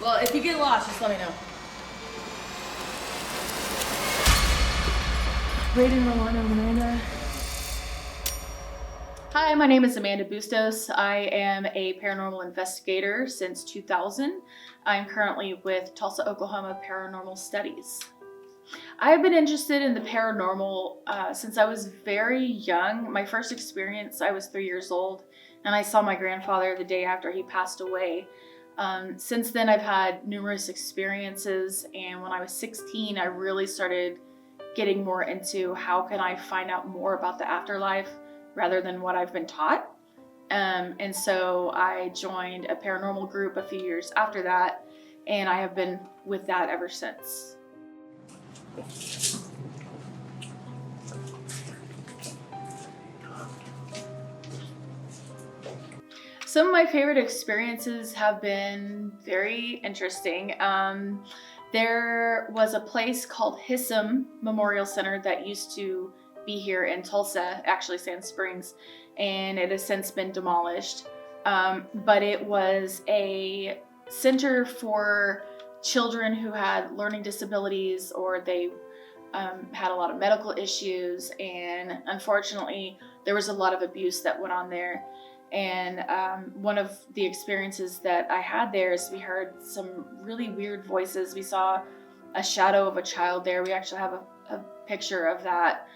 Well, if you get lost, just let me know. Raiden Rolando Amanda. Hi, my name is Amanda Bustos. I am a paranormal investigator since 2000. I'm currently with Tulsa, Oklahoma Paranormal Studies. I have been interested in the paranormal since I was very young. My first experience, I was 3 years old, and I saw my grandfather the day after he passed away. Since then, I've had numerous experiences, and when I was 16, I really started getting more into how can I find out more about the afterlife rather than what I've been taught. And so I joined a paranormal group a few years after that, and I have been with that ever since. Some of my favorite experiences have been very interesting. There was a place called Hissam Memorial Center that used to be here in Tulsa, actually Sand Springs, and it has since been demolished. But it was a center for children who had learning disabilities, or they had a lot of medical issues, and unfortunately there was a lot of abuse that went on there. And one of the experiences that I had there is we heard some really weird voices. We saw a shadow of a child there. We actually have a picture of that.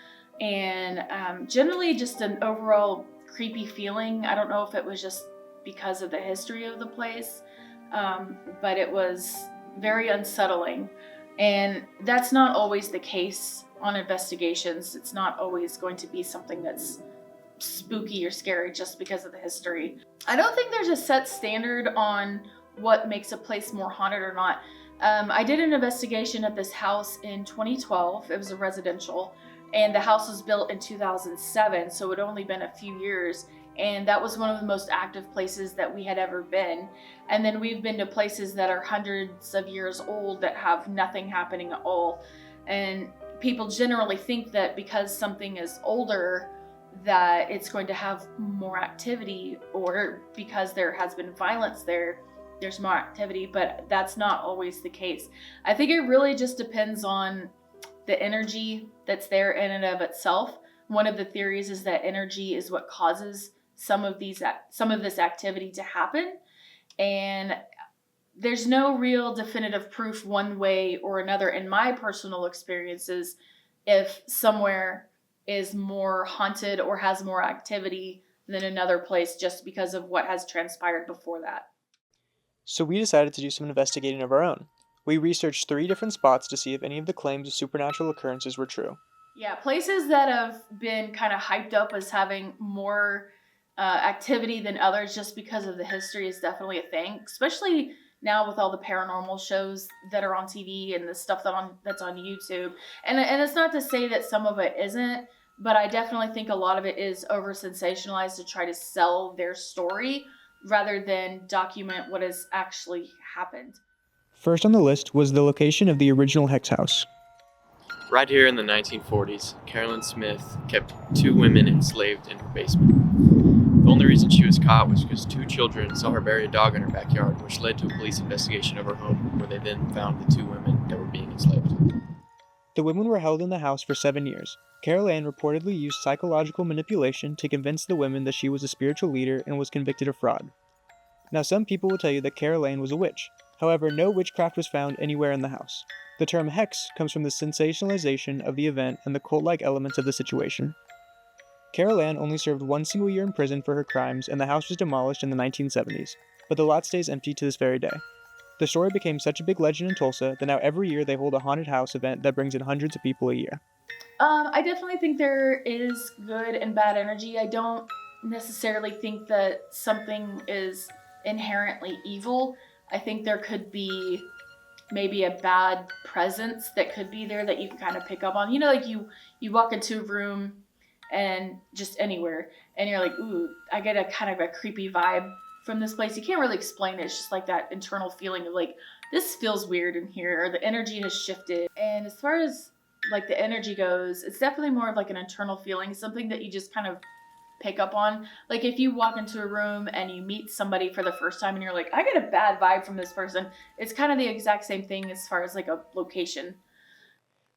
And generally just an overall creepy feeling. I don't know if it was just because of the history of the place, but it was very unsettling. And that's not always the case on investigations. It's not always going to be something that's spooky or scary just because of the history. I don't think there's a set standard on what makes a place more haunted or not. I did an investigation at this house in 2012. It was a residential, and the house was built in 2007, so it had only been a few years. And that was one of the most active places that we had ever been. And then we've been to places that are hundreds of years old that have nothing happening at all. And people generally think that because something is older, that it's going to have more activity, or because there has been violence there, there's more activity, but that's not always the case. I think it really just depends on the energy that's there in and of itself. One of the theories is that energy is what causes some of this activity to happen, and there's no real definitive proof one way or another in my personal experiences if somewhere is more haunted or has more activity than another place just because of what has transpired before that. So we decided to do some investigating of our own. We researched 3 different spots to see if any of the claims of supernatural occurrences were true. Yeah, places that have been kind of hyped up as having more activity than others just because of the history is definitely a thing, especially now with all the paranormal shows that are on TV and the stuff that's on YouTube. And it's not to say that some of it isn't, but I definitely think a lot of it is over sensationalized to try to sell their story rather than document what has actually happened. First on the list was the location of the original Hex House. Right here in the 1940s, Carolyn Smith kept 2 women enslaved in her basement. The only reason she was caught was because 2 children saw her bury a dog in her backyard, which led to a police investigation of her home, where they then found the 2 women that were being enslaved. The women were held in the house for 7 years. Carol Ann reportedly used psychological manipulation to convince the women that she was a spiritual leader and was convicted of fraud. Now, some people will tell you that Carol Ann was a witch. However, no witchcraft was found anywhere in the house. The term hex comes from the sensationalization of the event and the cult-like elements of the situation. Carol Ann only served 1 single year in prison for her crimes, and the house was demolished in the 1970s, but the lot stays empty to this very day. The story became such a big legend in Tulsa that now every year they hold a haunted house event that brings in hundreds of people a year. I definitely think there is good and bad energy. I don't necessarily think that something is inherently evil. I think there could be maybe a bad presence that could be there that you can kind of pick up on. You know, like you walk into a room and just anywhere, and you're like, ooh, I get a kind of a creepy vibe from this place. You can't really explain it. It's just like that internal feeling of like, this feels weird in here, or the energy has shifted. And as far as like the energy goes, it's definitely more of like an internal feeling, something that you just kind of pick up on. Like if you walk into a room and you meet somebody for the first time and you're like, I get a bad vibe from this person. It's kind of the exact same thing as far as like a location.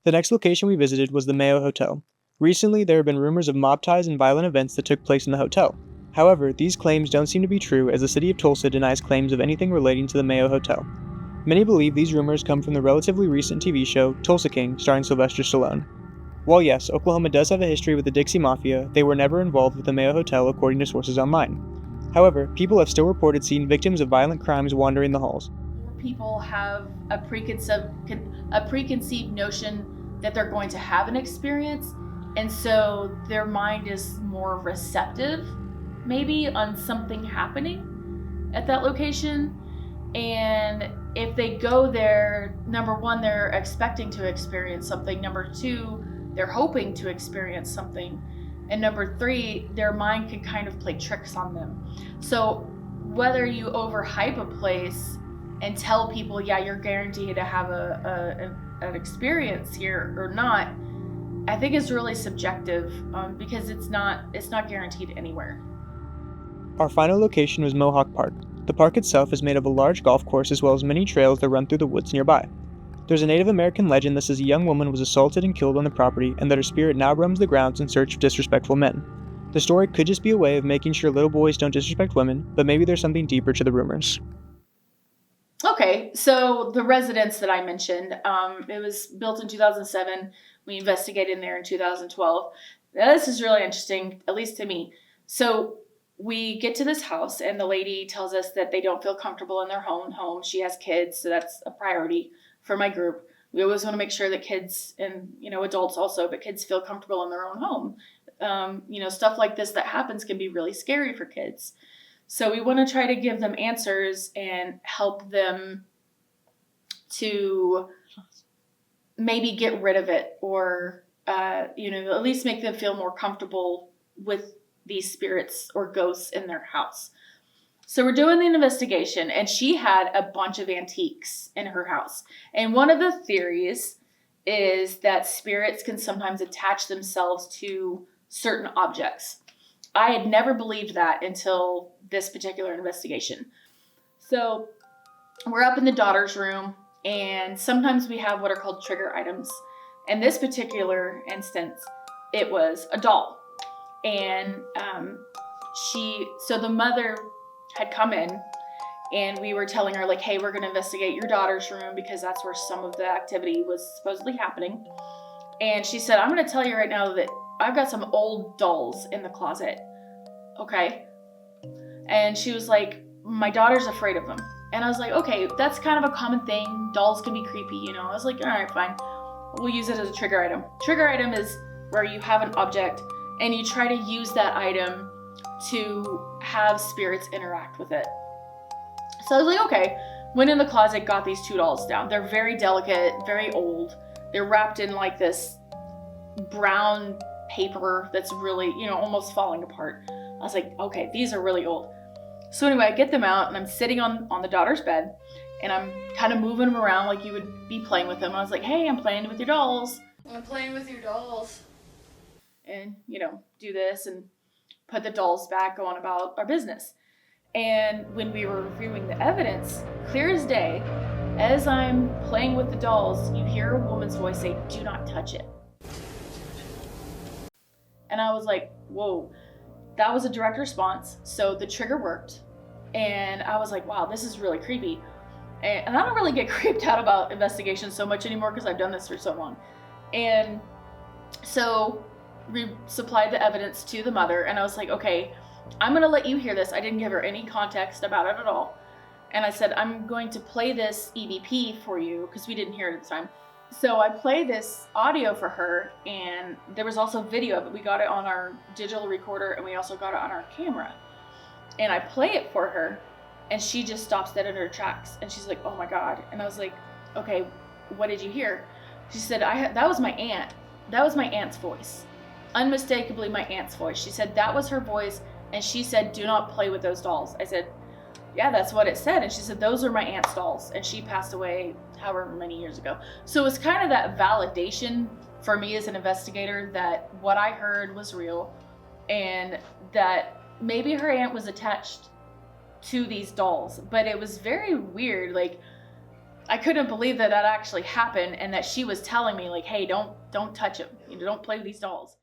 The next location we visited was the Mayo Hotel. Recently, there have been rumors of mob ties and violent events that took place in the hotel. However, these claims don't seem to be true as the city of Tulsa denies claims of anything relating to the Mayo Hotel. Many believe these rumors come from the relatively recent TV show Tulsa King starring Sylvester Stallone. While yes, Oklahoma does have a history with the Dixie Mafia, they were never involved with the Mayo Hotel according to sources online. However, people have still reported seeing victims of violent crimes wandering the halls. People have a preconceived notion that they're going to have an experience, and so their mind is more receptive maybe on something happening at that location. And if they go there, number one, they're expecting to experience something. Number two, they're hoping to experience something. And number three, their mind can kind of play tricks on them. So whether you overhype a place and tell people, yeah, you're guaranteed to have an experience here or not, I think is really subjective, because it's not guaranteed anywhere. Our final location was Mohawk Park. The park itself is made of a large golf course as well as many trails that run through the woods nearby. There's a Native American legend that says a young woman was assaulted and killed on the property and that her spirit now roams the grounds in search of disrespectful men. The story could just be a way of making sure little boys don't disrespect women, but maybe there's something deeper to the rumors. Okay, so the residence that I mentioned, it was built in 2007. We investigated in there in 2012. Now, this is really interesting, at least to me. So we get to this house and the lady tells us that they don't feel comfortable in their own home. She has kids, so that's a priority for my group. We always want to make sure that kids and, adults also, but kids feel comfortable in their own home. Stuff like this that happens can be really scary for kids. So we want to try to give them answers and help them to maybe get rid of it or, at least make them feel more comfortable with these spirits or ghosts in their house. So we're doing the investigation, and she had a bunch of antiques in her house. And one of the theories is that spirits can sometimes attach themselves to certain objects. I had never believed that until this particular investigation. So we're up in the daughter's room, and sometimes we have what are called trigger items. In this particular instance, it was a doll. And so the mother had come in, and we were telling her, like, hey, we're going to investigate your daughter's room because that's where some of the activity was supposedly happening. And she said, I'm going to tell you right now that I've got some old dolls in the closet. Okay. And she was like, my daughter's afraid of them. And I was like, okay, that's kind of a common thing. Dolls can be creepy, I was like, all right, fine. We'll use it as a trigger item. Trigger item is where you have an object and you try to use that item to have spirits interact with it. So I was like, okay. Went in the closet, got these two dolls down. They're very delicate, very old. They're wrapped in like this brown paper that's really, almost falling apart. I was like, okay, these are really old. So anyway, I get them out and I'm sitting on the daughter's bed and I'm kind of moving them around like you would be playing with them. I was like, hey, I'm playing with your dolls. I'm playing with your dolls. And, do this and put the dolls back, go on about our business. And when we were reviewing the evidence, clear as day, as I'm playing with the dolls, you hear a woman's voice say, do not touch it. And I was like, whoa, that was a direct response. So the trigger worked. And I was like, wow, this is really creepy. And I don't really get creeped out about investigations so much anymore because I've done this for so long. And so we supplied the evidence to the mother, and I was like, okay, I'm going to let you hear this. I didn't give her any context about it at all. And I said, I'm going to play this EVP for you because we didn't hear it at the time. So I play this audio for her, and there was also video of it. We got it on our digital recorder, and we also got it on our camera. And I play it for her, and she just stops dead in her tracks. And she's like, oh my God. And I was like, okay, what did you hear? She said, that was my aunt. That was my aunt's voice. Unmistakably my aunt's voice. She said that was her voice, and she said, do not play with those dolls. I said, yeah, that's what it said. And she said, those are my aunt's dolls, and she passed away however many years ago. So it's kind of that validation for me as an investigator that what I heard was real, and that maybe her aunt was attached to these dolls, but it was very weird. Like, I couldn't believe that actually happened, and that she was telling me, like, hey, don't touch them, don't play with these dolls.